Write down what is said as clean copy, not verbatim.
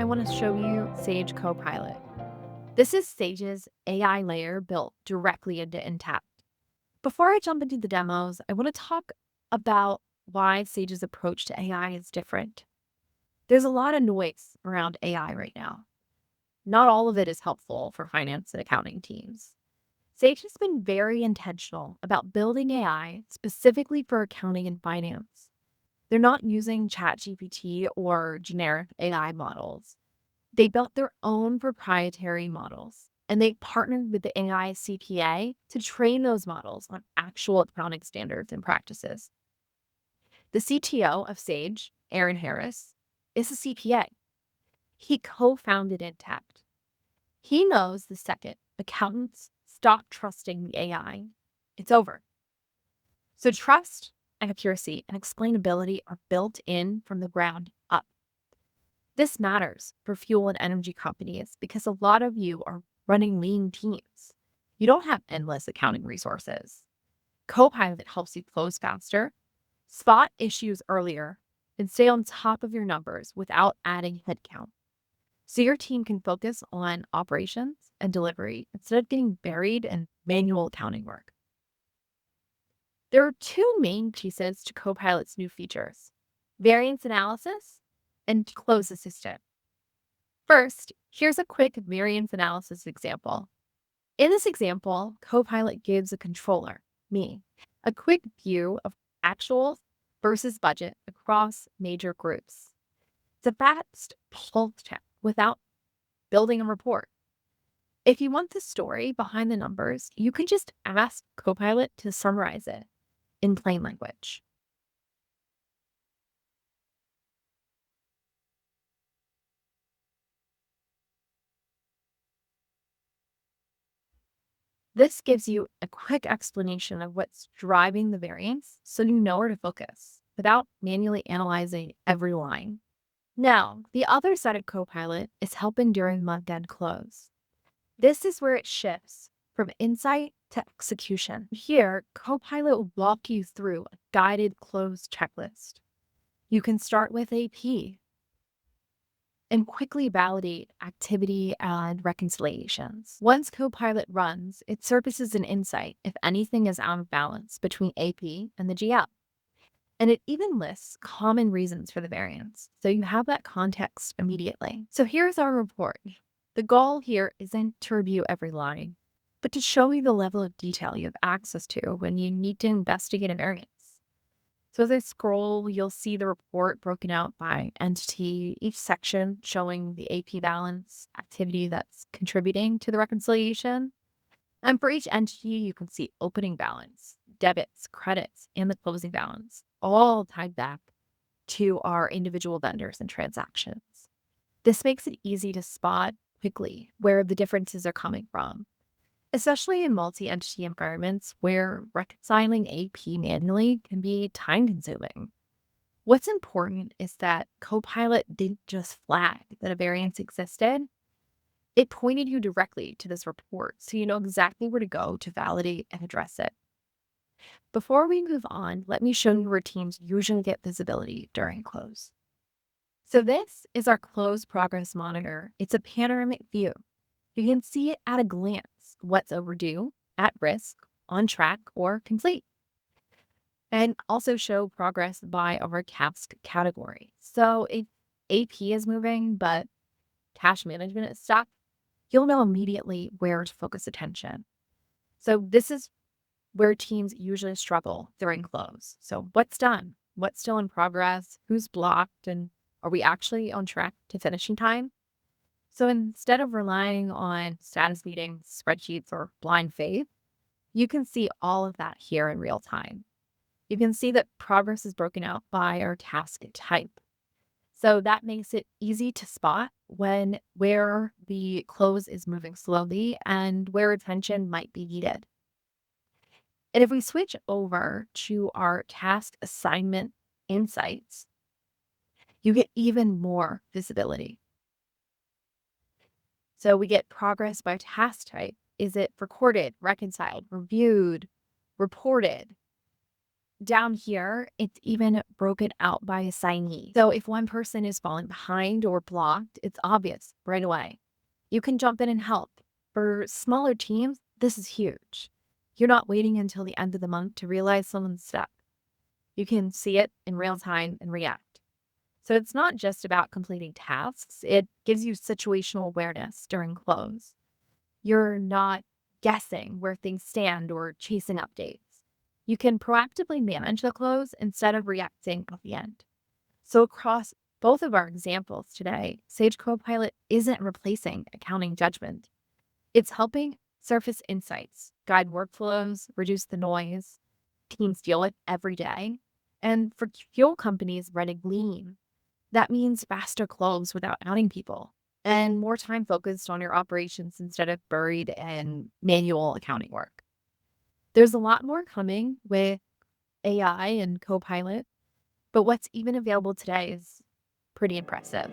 want to show you Sage Copilot. This is Sage's AI layer built directly into Intacct. Before I jump into the demos, I want to talk about why Sage's approach to AI is different. There's a lot of noise around AI right now. Not all of it is helpful for finance and accounting teams. Sage has been very intentional about building AI specifically for accounting and finance. They're not using ChatGPT or generic AI models. They built their own proprietary models, and they partnered with the AI CPA to train those models on actual accounting standards and practices. The CTO of Sage, Aaron Harris, is a CPA. He co-founded Intact. He knows the second accountants stop trusting the AI, it's over. So trust, accuracy, and explainability are built in from the ground up. This matters for fuel and energy companies because a lot of you are running lean teams. You don't have endless accounting resources. Copilot helps you close faster, spot issues earlier, and stay on top of your numbers without adding headcount. So your team can focus on operations and delivery instead of getting buried in manual accounting work. There are two main pieces to Copilot's new features: variance analysis and close assistant. First, here's a quick variance analysis example. In this example, Copilot gives a controller, me, a quick view of actual versus budget across major groups. It's a fast pulse check without building a report. If you want the story behind the numbers, you can just ask Copilot to summarize it in plain language. This gives you a quick explanation of what's driving the variance so you know where to focus without manually analyzing every line. Now, the other side of Copilot is helping during month-end close. This is where it shifts from insight to execution. Here, Copilot will walk you through a guided close checklist. You can start with AP and quickly validate activity and reconciliations. Once Copilot runs, it surfaces an insight if anything is out of balance between AP and the GL. And it even lists common reasons for the variance, so you have that context immediately. So here's our report. The goal here isn't to review every line, but to show you the level of detail you have access to when you need to investigate a variance. So as I scroll, you'll see the report broken out by entity, each section showing the AP balance activity that's contributing to the reconciliation. And for each entity, you can see opening balance, debits, credits, and the closing balance, all tied back to our individual vendors and transactions. This makes it easy to spot quickly where the differences are coming from, especially in multi-entity environments where reconciling AP manually can be time-consuming. What's important is that Copilot didn't just flag that a variance existed. It pointed you directly to this report, so you know exactly where to go to validate and address it. Before we move on, let me show you where teams usually get visibility during close. So this is our close progress monitor. It's a panoramic view. You can see it at a glance, what's overdue, at risk, on track, or complete. And also show progress by our task category. So if AP is moving, but cash management is stuck, you'll know immediately where to focus attention. So this is where teams usually struggle during close. So what's done? What's still in progress? Who's blocked? And are we actually on track to finishing time? So instead of relying on status meetings, spreadsheets, or blind faith, you can see all of that here in real time. You can see that progress is broken out by our task type. So that makes it easy to spot where the close is moving slowly and where attention might be needed. And if we switch over to our task assignment insights, you get even more visibility. So we get progress by task type. Is it recorded, reconciled, reviewed, reported? Down here, it's even broken out by assignee. So if one person is falling behind or blocked, it's obvious right away. You can jump in and help. For smaller teams, this is huge. You're not waiting until the end of the month to realize someone's stuck. You can see it in real time and react. So it's not just about completing tasks, it gives you situational awareness during close. You're not guessing where things stand or chasing updates. You can proactively manage the close instead of reacting at the end. So, across both of our examples today, Sage Copilot isn't replacing accounting judgment. It's helping surface insights, guide workflows, reduce the noise teams deal with every day. And for fuel companies running lean, that means faster close without outing people and more time focused on your operations instead of buried in manual accounting work. There's a lot more coming with AI and Copilot, but what's even available today is pretty impressive.